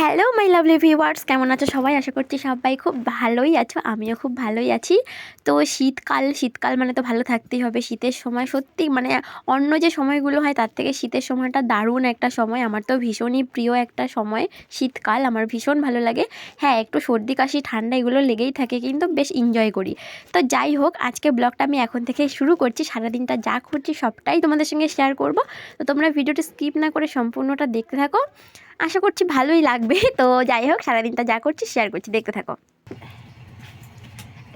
Hello my lovely viewers, কেমন আছো সবাই? আশা করছি সবাই খুব ভালোই আছো, আমিও খুব ভালোই আছি। তো শীতকাল মানে তো ভালো থাকতেই হবে। শীতের সময় সত্যি মানে অন্য যে সময়গুলো হয় তার থেকে শীতের সময়টা দারুণ একটা সময়। আমার তো ভীষণই প্রিয় একটা সময় শীতকাল, আমার ভীষণ ভালো লাগে। হ্যাঁ, একটু সর্দি কাশি ঠান্ডা এগুলো লেগেই থাকে, কিন্তু বেশ এনজয় করি। তো যাই হোক, আজকে ব্লগটা আমি এখন থেকে শুরু করছি। সারাদিনটা যা করছি সবটাই তোমাদের সঙ্গে শেয়ার করব। তো তোমরা ভিডিওটা স্কিপ না করে সম্পূর্ণটা দেখতে থাকো, আশা করছি ভালোই লাগবে। তো যাই হোক, সারাদিনটা যা করছি শেয়ার করছি, দেখতে থাকো।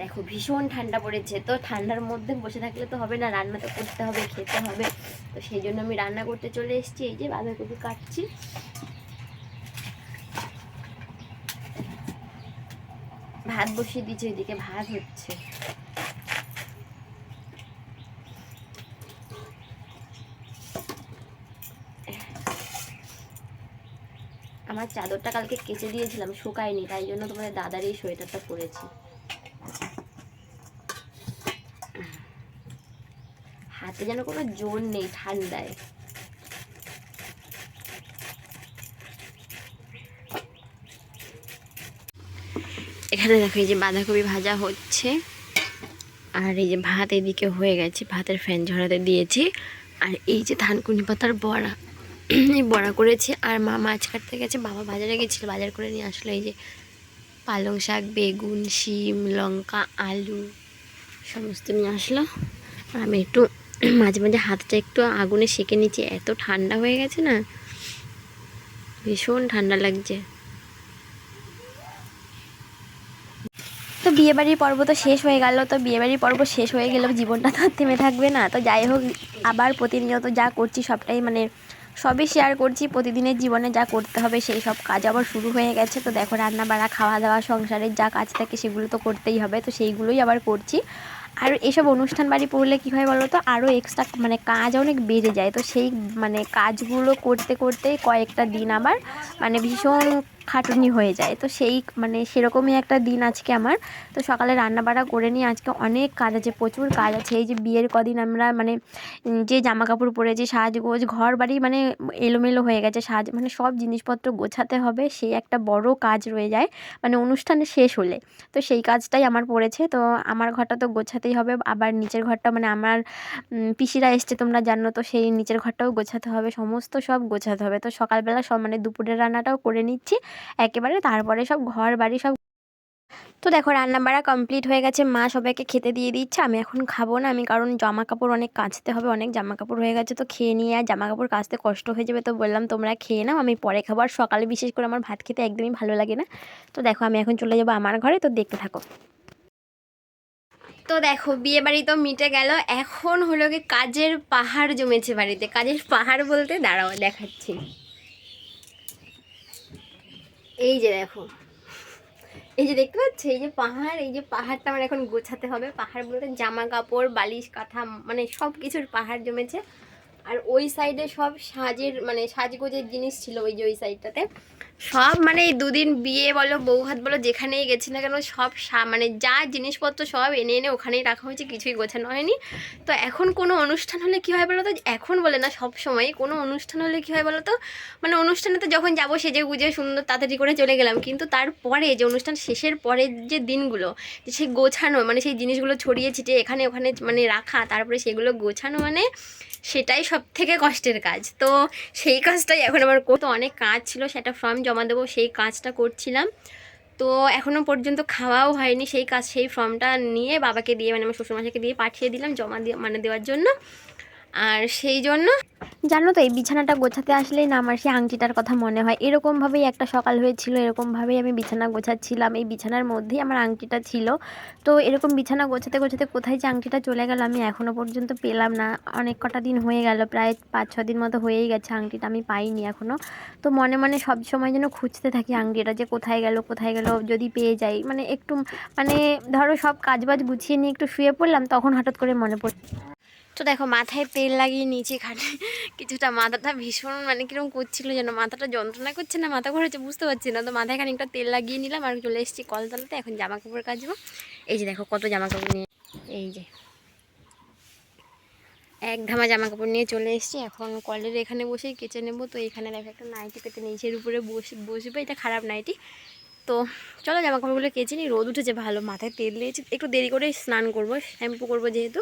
দেখো ভীষণ ঠান্ডা পড়েছে, তো ঠান্ডার মধ্যে বসে থাকলে তো হবে না, রান্না তো করতে হবে, খেতে হবে। তো সেই জন্য আমি রান্না করতে চলে এসেছি। এই যে বাঁধাকপি কাটছি, ভাত বসিয়ে দিয়েছি, ওইদিকে ভাত হচ্ছে। আমার চাদরটা কালকে কেচে দিয়েছিলাম, শুকায়নি, তাই জন্য তোমাদের দাদার এই সোয়েটারটা পরেছি। হাতে যেন কোনো জোর নেই ঠান্ডায়। এখানে দেখো এই যে বাঁধাকপি ভাজা হচ্ছে, আর এই যে ভাত এদিকে হয়ে গেছে, ভাতের ফ্যান ঝরাতে দিয়েছি। আর এই যে থানকুনি পাতার বড়া, এই বড়া করেছি। আর মা মাছ কাটতে গেছে, বাবা বাজারে গেছিলো, বাজার করে নিয়ে আসলো। এই যে পালং শাক, বেগুন, শিম, লঙ্কা, আলু সমস্ত নিয়ে আসলো। আর আমি একটু মাঝে মাঝে হাতটা একটু আগুনে সেঁকে নিচ্ছি, এত ঠান্ডা হয়ে গেছে না, ভীষণ ঠান্ডা লাগছে। তো বিয়েবাড়ির পর্ব তো শেষ হয়ে গেল। তো বিয়েবাড়ির পর্ব শেষ হয়ে গেলেও জীবনটা তো থেমে থাকবে না। তো যাই হোক, আবার প্রতিনিয়ত যা করছি সবটাই মানে সবই শেয়ার করছি। প্রতিদিনের জীবনে যা করতে হবে সেই সব কাজ আবার শুরু হয়ে গেছে। তো দেখো, রান্না বাড়া, খাওয়া দাওয়া, সংসারের যা কাজ থাকে সেগুলো তো করতেই হবে, তো সেইগুলোই আবার করছি। আর এসব অনুষ্ঠান বাড়ি পড়লে কী হয় বলো তো, আরও এক্সট্রা মানে কাজ অনেক বেড়ে যায়। তো সেই মানে কাজগুলো করতে করতে কয়েকটা দিন আমার মানে ভীষণ খাটুনি হয়ে যায়। তো সেই মানে সেরকমই একটা দিন আজকে আমার। তো সকালে রান্নাবাড়া করে নিয়ে আজকে অনেক কাজ আছে, প্রচুর কাজ আছে। এই যে বিয়ের কদিন আমরা মানে যে জামা কাপড় পরেছি, সাজগোজ, ঘর বাড়ি মানে এলোমেলো হয়ে গেছে, মানে সব জিনিসপত্র গোছাতে হবে, সেই একটা বড় কাজ রয়ে যায় মানে অনুষ্ঠান শেষ হলে। তো সেই কাজটাই আমার পড়েছে। তো আমার ঘরটা তো গোছাতেই হবে, আবার নিচের ঘরটা মানে আমার পিসিরা এসছে তোমরা জানো, তো সেই নিচের ঘরটাও গোছাতে হবে, সমস্ত সব গোছাতে হবে। তো সকালবেলা সব মানে দুপুরের রান্নাটাও করে নিচ্ছি একেবারে, তারপরে সব ঘর বাড়ি সব। তো দেখো, রান্নাবাড়া কমপ্লিট হয়ে গেছে, মা সবাইকে খেতে দিয়ে দিচ্ছে। আমি এখন খাবো না, আমি কারণ জামা কাপড় অনেক কাচতে হবে, অনেক জামা কাপড় হয়ে গেছে। তো খেয়ে নিয়ে আর জামা কাপড় কাচতে কষ্ট হয়ে যাবে, তো বললাম তোমরা খেয়ে নাও, আমি পরে খাবো। আর সকালে বিশেষ করে আমার ভাত খেতে একদমই ভালো লাগে না। তো দেখো, আমি এখন চলে যাবো আমার ঘরে, তো দেখতে থাকো। তো দেখো, বিয়ে বাড়ি তো মিটে গেল, এখন হলো কি কাজের পাহাড় জমেছে বাড়িতে। কাজের পাহাড় বলতে দাঁড়াও দেখাচ্ছি। এই যে দেখো, এই যে দেখতে পাচ্ছ, এই যে পাহাড়, এই যে পাহাড়টা আমার এখন গোছাতে হবে। পাহাড় বলতে জামা কাপড়, বালিশ, কাঁথা, মানে সব কিছুর পাহাড় জমেছে। আর ওই সাইডে সব সাজের মানে সাজগোজের জিনিস ছিল, ওই যে ওই সাইডটাতে সব মানে এই দুদিন বিয়ে বলো, বৌভাত বলো, যেখানেই গেছি না কেন সব মানে যা জিনিসপত্র সব এনে এনে ওখানেই রাখা হয়েছে, কিছুই গোছানো হয়নি। তো এখন কোনো অনুষ্ঠান হলে কী হয় বলো তো, এখন বলে না, সব সময় কোনো অনুষ্ঠান হলে কী হয় বলো তো, মানে অনুষ্ঠানে তো যখন যাবো সেজে গুজে সুন্দর তাড়াতাড়ি করে চলে গেলাম, কিন্তু তারপরে যে অনুষ্ঠান শেষের পরের যে দিনগুলো, সেই গোছানো মানে সেই জিনিসগুলো ছড়িয়ে ছিটিয়ে এখানে ওখানে মানে রাখা, তারপরে সেগুলো গোছানো মানে সেটাই সব থেকে কষ্টের কাজ। তো সেই কাজটাই এখন আমার করতে অনেক কাজ ছিল, সেটা ফর্ম জমা দেবো, সেই কাজটা করছিলাম। তো এখনও পর্যন্ত খাওয়াও হয়নি, সেই ফর্মটা নিয়ে বাবাকে দিয়ে মানে আমার শ্বশুরমশাইকে দিয়ে পাঠিয়ে দিলাম জমা দিয়ে মানে দেওয়ার জন্য। আর সেই জন্য জানো তো, এই বিছানাটা গোছাতে আসলেই না আমার সেই আংটিটার কথা মনে হয়। এরকমভাবেই একটা সকাল হয়েছিল, এরকমভাবেই আমি বিছানা গোছাচ্ছিলাম, এই বিছানার মধ্যেই আমার আংটিটা ছিল। তো এরকম বিছানা গোছাতে গোছাতে কোথায় যে আংটিটা চলে গেল আমি এখনও পর্যন্ত পেলাম না। অনেক কটা দিন হয়ে গেল, প্রায় 5-6 দিন মতো হয়েই গেছে, আংটিটা আমি পাইনি এখনও। তো মনে মনে সব সময় যেন খুঁজতে থাকি আংটিটা, যে কোথায় গেল কোথায় গেল, যদি পেয়ে যাই। মানে একটু মানে ধরো সব কাজবাজ গুছিয়ে নিয়ে একটু শুয়ে পড়লাম, তখন হঠাৎ করে মনে পড়ে। তো দেখো, মাথায় তেল লাগিয়ে নিচে খাটে কিছুটা, মাথাটা ভীষণ মানে কিরকম করছিল যেন, মাথাটা যন্ত্রণা করছে না মাথা ঘুরেছে বুঝতে পারছি না। তো মাথায় খানিকটা তেল লাগিয়ে নিলাম আর চলে এসেছি কলতলাতে, এখন জামা কাপড় কাচবো। এই যে দেখো কত জামা কাপড় নিয়ে, এই যে এক ধামা জামা কাপড় নিয়ে চলে এসেছি। এখন কলের এখানে বসেই কেচে নেবো। তো এখানে দেখো একটা নাইটি পেতে নিচের উপরে বসবে, এটা খারাপ নাইটি। তো চলো জামা কাপড়গুলো কেচে নিই। রোদ উঠেছে ভালো, মাথায় তেল দিয়েছি, একটু দেরি করে স্নান করবো, শ্যাম্পু করবো যেহেতু।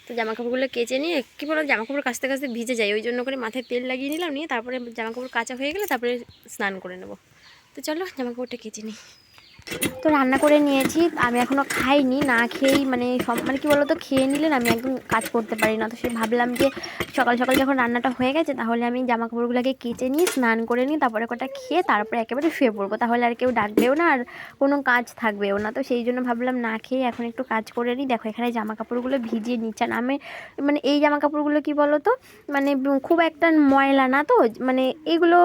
তো জামা কাপড়গুলো কেচে নিয়ে কী বলো, জামা কাপড় কাচতে কাচতে ভিজে যায়, ওই জন্য করে মাথায় তেল লাগিয়ে নিলাম, নিয়ে তারপরে জামা কাপড় কাচা হয়ে গেলে তারপরে স্নান করে নেবো। তো চলো জামা কাপড়টা কেচে নিই। তো রান্না করে নিয়েছি, আমি এখনও খাইনি, না খেয়েই মানে সব মানে কী বলো তো, খেয়ে নিলে না আমি একদম কাজ করতে পারি না। তো সে ভাবলাম যে সকাল সকাল যখন রান্নাটা হয়ে গেছে তাহলে আমি জামা কাপড়গুলোকে কেচে নিয়ে স্নান করে নিই, তারপরে কটা খেয়ে তারপরে একেবারে শুয়ে পড়বো, তাহলে আর কেউ ডাকবেও না আর কোনো কাজ থাকবেও না। তো সেই জন্য ভাবলাম না খেয়ে এখন একটু কাজ করে নিই। দেখো এখানে জামা কাপড়গুলো ভিজিয়ে নিচ্ছেন আমি, মানে এই জামা কাপড়গুলো কী বলো তো, মানে খুব একটা ময়লা না, তো মানে এগুলো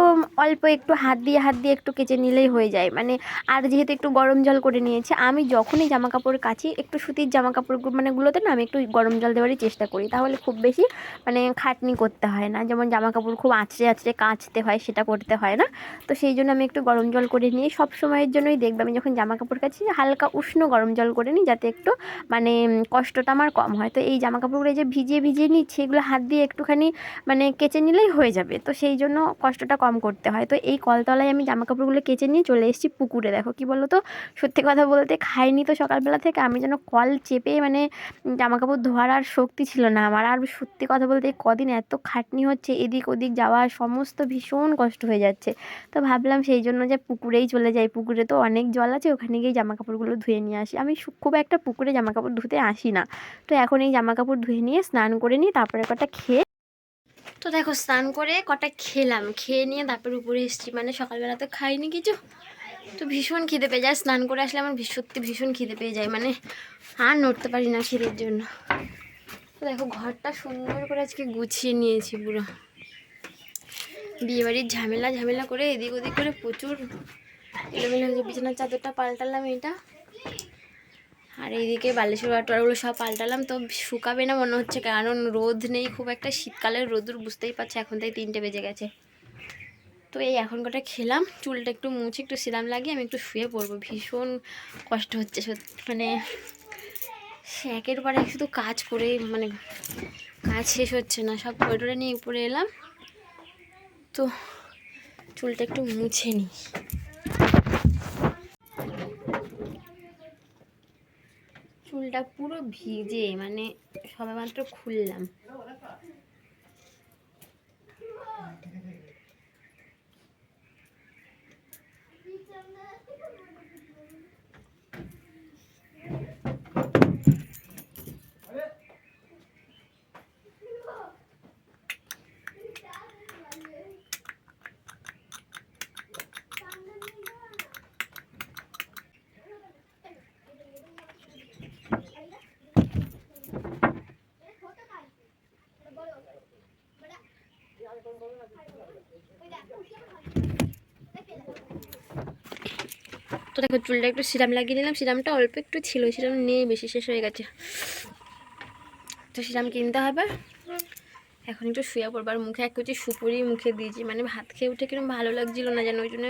অল্প একটু হাত দিয়ে একটু কেচে নিলেই হয়ে যায়। মানে আর যেহেতু একটু গরম জল করে নিয়েছি, আমি যখনই জামা কাপড় কাচি একটু সুতির জামা কাপড় মানে গুলোতে না আমি একটু গরম জল দেওয়ারই চেষ্টা করি, তাহলে খুব বেশি মানে খাটনি করতে হয় না। যেমন জামা কাপড় খুব আঁচড়ে আঁচড়ে কাচতে হয়, সেটা করতে হয় না। তো সেই জন্য আমি একটু গরম জল করে নিয়ে সব সময়ের জন্যই দেখবে আমি যখন জামা কাপড় কাচি হালকা উষ্ণ গরম জল করে নিই, যাতে একটু মানে কষ্টটা আমার কম হয়। তো এই জামা কাপড়গুলো যে ভিজিয়ে নিচ্ছি, এগুলো হাত দিয়ে একটুখানি মানে কেচে নিলেই হয়ে যাবে, তো সেই জন্য কষ্টটা কম করতে হয়। তো এই কলতলায় আমি জামা কাপড়গুলো কেচে নিয়ে চলে এসেছি পুকুরে। দেখো কি বলো তো, সত্যি কথা বলতে খাইনি তো সকালবেলা থেকে, আমি যেন কল চেপে মানে জামা কাপড় ধোয়ার আর শক্তি ছিল না আমার। আর সত্যি কথা বলতে কদিন এত খাটনি হচ্ছে, এদিক ওদিক যাওয়া সমস্ত ভীষণ কষ্ট হয়ে যাচ্ছে। তো ভাবলাম সেই জন্য যে পুকুরেই চলে যাই, পুকুরে তো অনেক জল আছে, ওখানে গিয়ে জামা কাপড়গুলো ধুয়ে নিয়ে আসি। আমি খুব একটা পুকুরে জামা কাপড় ধুতে আসি না। তো এখন এই জামা কাপড় ধুয়ে নিয়ে স্নান করে নিই, তারপরে কটা খেয়ে, তো দেখো স্নান করে কটা খেলাম, খেয়ে নিয়ে তারপর উপরে এসেছি। মানে সকালবেলা তো খাইনি কিছু, তো ভীষণ খিদে পেয়ে যায়, স্নান করে আসলে আমার সত্যি ভীষণ খিদে পেয়ে যায়, মানে আর নড়তে পারি না খিদের জন্য। তো দেখো ঘরটা সুন্দর করে আজকে গুছিয়ে নিয়েছি পুরো, বিয়েবাড়ির ঝামেলা করে এদিক ওদিক করে প্রচুর এলোমেলো হয়েছে। বিছানার চাদরটা পাল্টালাম এটা, আর এইদিকে বালিশের ওয়াটারগুলো সব পাল্টালাম। তো শুকাবে না মনে হচ্ছে, কারণ রোদ নেই খুব একটা, শীতকালের রোদুর বুঝতেই পারছে, এখন তাই 3টে বেজে গেছে। তো এই এখন কটা খেলাম, চুলটা একটু মুছে একটু সিরাম লাগিয়ে আমি একটু শুয়ে পড়বো। ভীষণ কষ্ট হচ্ছে সত্যি, মানে একের পর এক শুধু কাজ করে মানে কাজ শেষ হচ্ছে না। সব করিডোরে নিয়ে উপরে এলাম, তো চুলটা একটু মুছে নিই। চুলটা পুরো ভিজে, মানে সবেমাত্র খুললাম। তো দেখো চুলটা একটু সিরাম লাগিয়ে নিলাম, সিরামটা অল্প একটু ছিল, সিরাম নেই বেশি, শেষ হয়ে গেছে। তো সিরাম কিনতে হবে। এখন একটু শুয়ে পড়বার, মুখে এক কুচি সুপুরি মুখে দিয়েছি, মানে ভাত খেয়ে উঠে কিরকম ভালো লাগছিলো না যেন, ওই জন্য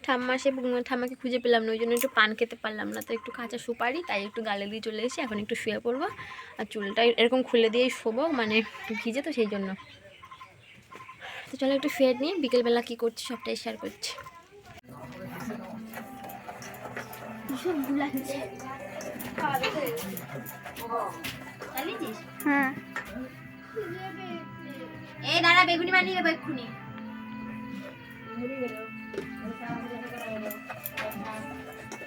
ঠাম্মাকে খুঁজে পেলাম না, ওই জন্য একটু পান খেতে পারলাম না। তো একটু কাঁচা সুপারি তাই একটু গালে দিয়ে চলে এসেছি। এখন একটু শুয়ে পড়বো, আর চুলটা এরকম খুলে দিয়েই শোবো, মানে ভিজে তো সেই জন্য। তো চলো একটু শুয়ে নিয়ে বিকেলবেলা কী করছি সবটাই শেয়ার করছি। হ্যাঁ এই দাঁড়া, বেগুনি বানিয়ে দেবো এক্ষুনি।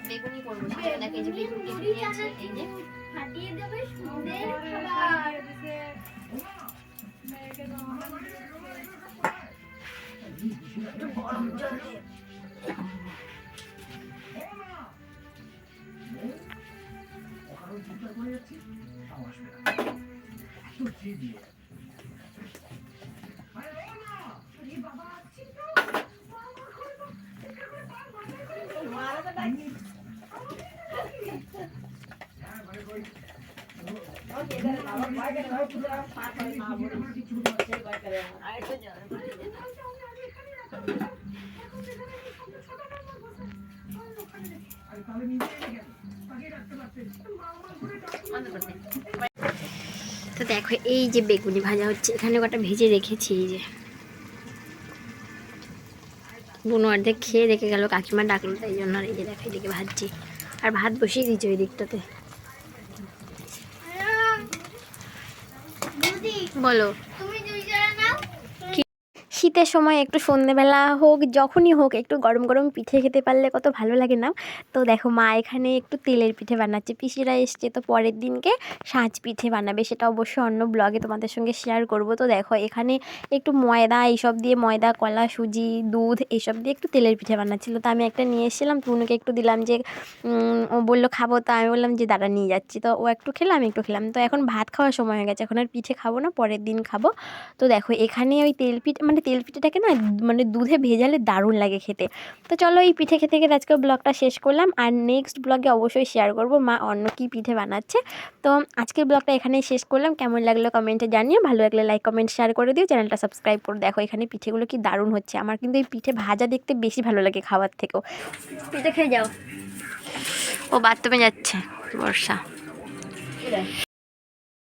বেগুনি করবো, দেখো এই যে বেগুন নিয়েছি, এই যে ফাটিয়ে দেবে সুন্দর খাবার। একটু গরম জল দিয়ে তো তো দেখো এই যে বেগুনি ভাজা হচ্ছে, এখানে কটা ভেজে রেখেছি। এই যে বুনো অর্ধেক খেয়ে রেখে গেল, কাকিমা ডাকলো তাই জন্য। আর এই যে দেখো এদিকে ভাজছি, আর ভাত বসিয়ে দিয়েছি ওই দিকটাতে। বলো। শীতের সময় একটু সন্ধেবেলা হোক, যখনই হোক, একটু গরম গরম পিঠে খেতে পারলে কত ভালো লাগে না? তো দেখো মা এখানে একটু তেলের পিঠে বানাচ্ছে, পিসিরা এসছে তো পরের দিনকে সাজ পিঠে বানাবে, সেটা অবশ্যই অন্য ব্লগে তোমাদের সঙ্গে শেয়ার করব। তো দেখো এখানে একটু ময়দা এইসব দিয়ে, ময়দা, কলা, সুজি, দুধ এইসব দিয়ে একটু তেলের পিঠে বানাচ্ছিলো। তো আমি একটা নিয়ে এসেছিলাম, তুনুকে একটু দিলাম, যে ও বললো খাবো, তো আমি বললাম যে দাঁড়া নিয়ে যাচ্ছি। তো ও একটু খেলাম, আমি একটু খেলাম। তো এখন ভাত খাওয়ার সময় হয়ে গেছে, এখন আর পিঠে খাবো না, পরের দিন খাবো। তো দেখো এখানে ওই তেল পিঠেটাকে না মানে দুধে ভেজালে দারুণ লাগে খেতে। তো চলো এই পিঠে খেতে খেতে আজকে ব্লগটা শেষ করলাম, আর নেক্সট ব্লগে অবশ্যই শেয়ার করব মা অন্য কী পিঠে বানাচ্ছে। তো আজকের ব্লগটা এখানেই শেষ করলাম, কেমন লাগলো কমেন্টে জানিও, ভালো লাগলে লাইক কমেন্ট শেয়ার করে দিও, চ্যানেলটা সাবস্ক্রাইব করে। দেখো এখানে পিঠেগুলো কি দারুণ হচ্ছে, আমার কিন্তু এই পিঠে ভাজা দেখতে বেশি ভালো লাগে খাওয়ার থেকেও। পিঠে খেয়ে যাও। ও বাথরুমে যাচ্ছে বর্ষা।